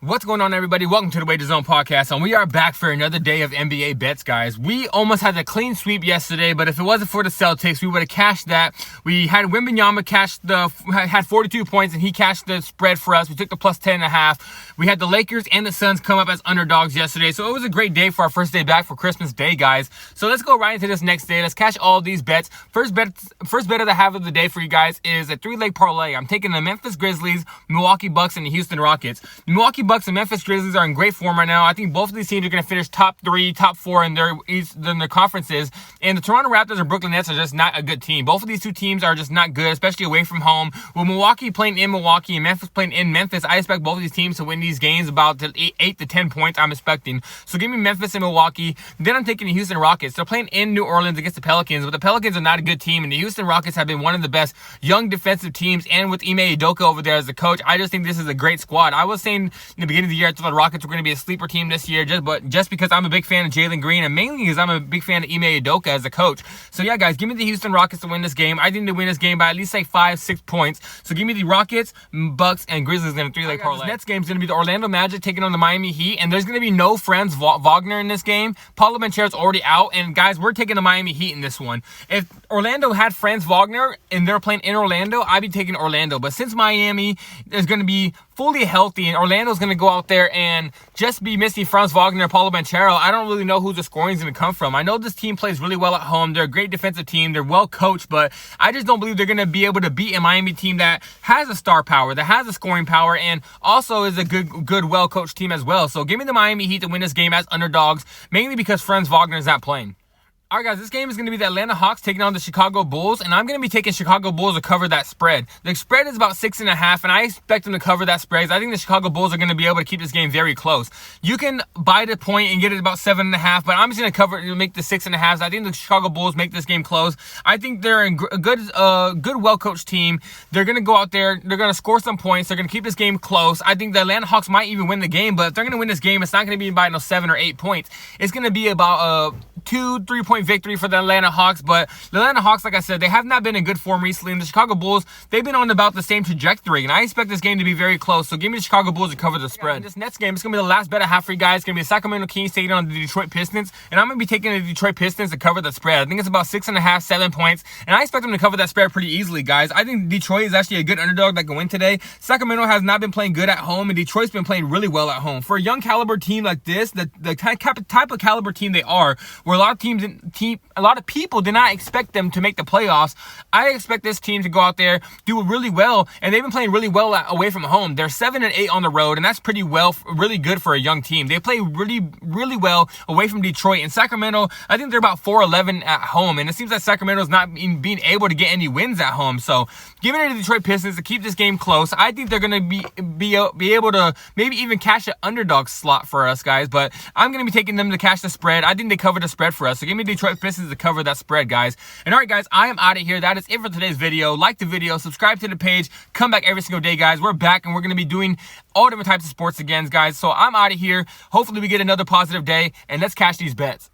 What's going on, everybody? Welcome to the Wager Zone podcast, and we are back for another day of NBA bets, guys. We almost had a clean sweep yesterday, but if it wasn't for the Celtics, we would have cashed that. We had Wembanyama had 42 points, and he cashed the spread for us. We took the plus 10.5. We had the Lakers and the Suns come up as underdogs yesterday, so it was a great day for our first day back for Christmas Day, guys. So let's go right into this next day. Let's cash all these bets. First bet of the half of the day for you guys is a 3-leg parlay. I'm taking the Memphis Grizzlies, Milwaukee Bucks, and the Houston Rockets. The Milwaukee Bucks and Memphis Grizzlies are in great form right now. I think both of these teams are going to finish top 3, top 4 in their conferences. And the Toronto Raptors and Brooklyn Nets are just not a good team. Both of these two teams are just not good, especially away from home. With Milwaukee playing in Milwaukee and Memphis playing in Memphis, I expect both of these teams to win these games about 8 to 10 points, I'm expecting. So give me Memphis and Milwaukee. Then I'm taking the Houston Rockets. They're playing in New Orleans against the Pelicans, but the Pelicans are not a good team, and the Houston Rockets have been one of the best young defensive teams, and with Ime Udoka over there as the coach, I just think this is a great squad. I was saying in the beginning of the year, I thought the Rockets were going to be a sleeper team this year, just because I'm a big fan of Jalen Green, and mainly because I'm a big fan of Ime Udoka as a coach. So yeah, guys, give me the Houston Rockets to win this game. I think they win this game by at least 5-6 points. So give me the Rockets, Bucks, and Grizzlies in a 3-leg parlay. This next game is going to be the Orlando Magic taking on the Miami Heat, and there's going to be no Franz Wagner in this game. Paulo Banchero's already out, and guys, we're taking the Miami Heat in this one. If Orlando had Franz Wagner and they're playing in Orlando, I'd be taking Orlando. But since Miami is going to be fully healthy and Orlando's going to go out there and just be missing Franz Wagner and Paulo Banchero, I don't really know who the scoring is going to come from. I know this team plays really well at home. They're a great defensive team. They're well coached, but I just don't believe they're going to be able to beat a Miami team that has a star power, that has a scoring power, and also is a good well-coached team as well. So give me the Miami Heat to win this game as underdogs, mainly because Franz Wagner is not playing. All right, guys, this game is going to be the Atlanta Hawks taking on the Chicago Bulls, and I'm going to be taking Chicago Bulls to cover that spread. The spread is about 6.5, and I expect them to cover that spread. I think the Chicago Bulls are going to be able to keep this game very close. You can buy the point and get it about 7.5, but I'm just going to make the 6.5. So I think the Chicago Bulls make this game close. I think they're a good, well-coached team. They're going to go out there. They're going to score some points. They're going to keep this game close. I think the Atlanta Hawks might even win the game, but if they're going to win this game, it's not going to be by 7 or 8 points. It's going to be about 2-3 point victory for the Atlanta Hawks, but the Atlanta Hawks, like I said, they have not been in good form recently, and the Chicago Bulls, they've been on about the same trajectory, and I expect this game to be very close, so give me the Chicago Bulls to cover the spread. In this next game, it's going to be the last bet I have for you guys. It's going to be the Sacramento Kings taking on the Detroit Pistons, and I'm going to be taking the Detroit Pistons to cover the spread. I think it's about 6.5, 7 points, and I expect them to cover that spread pretty easily, guys. I think Detroit is actually a good underdog that can win today. Sacramento has not been playing good at home, and Detroit's been playing really well at home. For a young caliber team like this, the type of caliber team they are, where a lot of people did not expect them to make the playoffs, I expect this team to go out there, do really well, and they've been playing really well away from home. They're 7-8 on the road, and that's really good for a young team. They play really well away from Detroit. And Sacramento, I think they're about 4-11 at home, and it seems like Sacramento's not being able to get any wins at home. So giving it to the Detroit Pistons to keep this game close, I think they're going to be able to maybe even cash an underdog slot for us, guys, but I'm going to be taking them to cash the spread. I think they cover the spread for us, so give me Detroit Pistons to cover that spread, guys. And all right, guys, I am out of here. That is it for today's video. Like the video, subscribe to the page, come back every single day, guys. We're back, and we're going to be doing all different types of sports again, guys. So I'm out of here. Hopefully we get another positive day, and let's cash these bets.